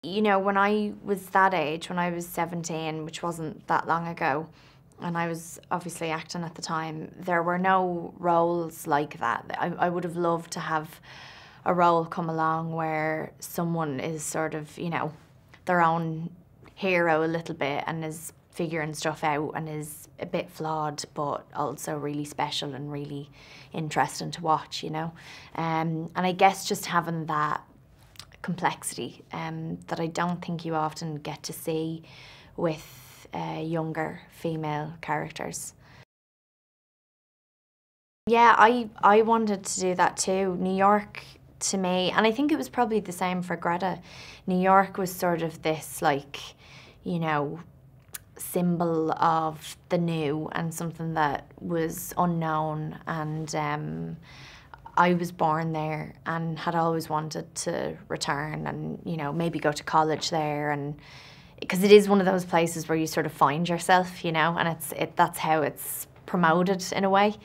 You know, when I was that age, when I was 17, which wasn't that long ago, and I was obviously acting at the time, there were no roles like that. I would have loved to have a role come along where someone is sort of, you know, their own hero a little bit and is figuring stuff out and is a bit flawed, but also really special and really interesting to watch, you know. And I guess just having that complexity that I don't think you often get to see with younger female characters. Yeah, I wanted to do that too. New York, to me, and I think it was probably the same for Greta, New York was sort of this, like, you know, symbol of the new and something that was unknown, and I was born there and had always wanted to return and, you know, maybe go to college there, and because it is one of those places where you sort of find yourself, you know, and that's how it's promoted in a way.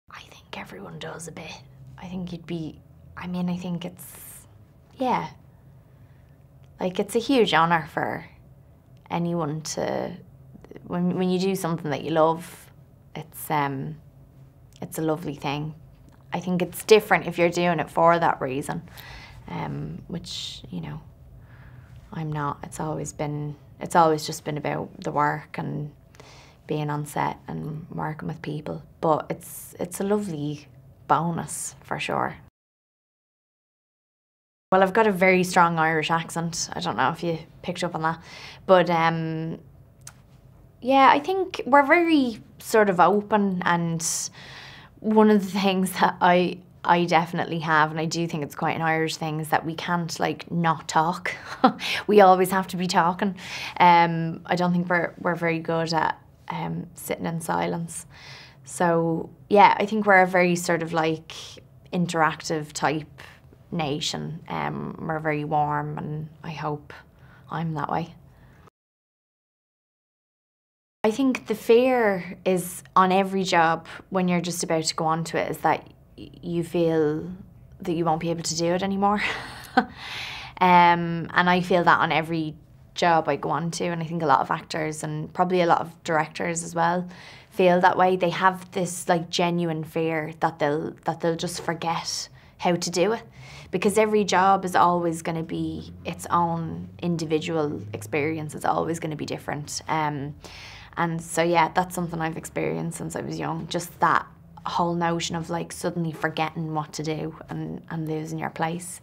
I think everyone does a bit. I think I think it's, yeah, like it's a huge honour for anyone to, when you do something that you love, it's a lovely thing. I think it's different if you're doing it for that reason, which, you know, I'm not. It's always just been about the work and being on set and working with people. But it's a lovely bonus for sure. Well, I've got a very strong Irish accent. I don't know if you picked up on that. But yeah, I think we're very sort of open, and one of the things that I definitely have, and I do think it's quite an Irish thing, is that we can't, like, not talk. We always have to be talking. I don't think we're very good at sitting in silence. So yeah, I think we're a very sort of like interactive type nation. We're very warm, and I hope I'm that way. I think the fear is on every job when you're just about to go onto it, is that you feel that you won't be able to do it anymore. And I feel that on every job I go on to, and I think a lot of actors and probably a lot of directors as well feel that way. They have this, like, genuine fear that they'll just forget how to do it, because every job is always going to be its own individual experience. It's always going to be different. And so yeah, that's something I've experienced since I was young, just that whole notion of, like, suddenly forgetting what to do and losing your place.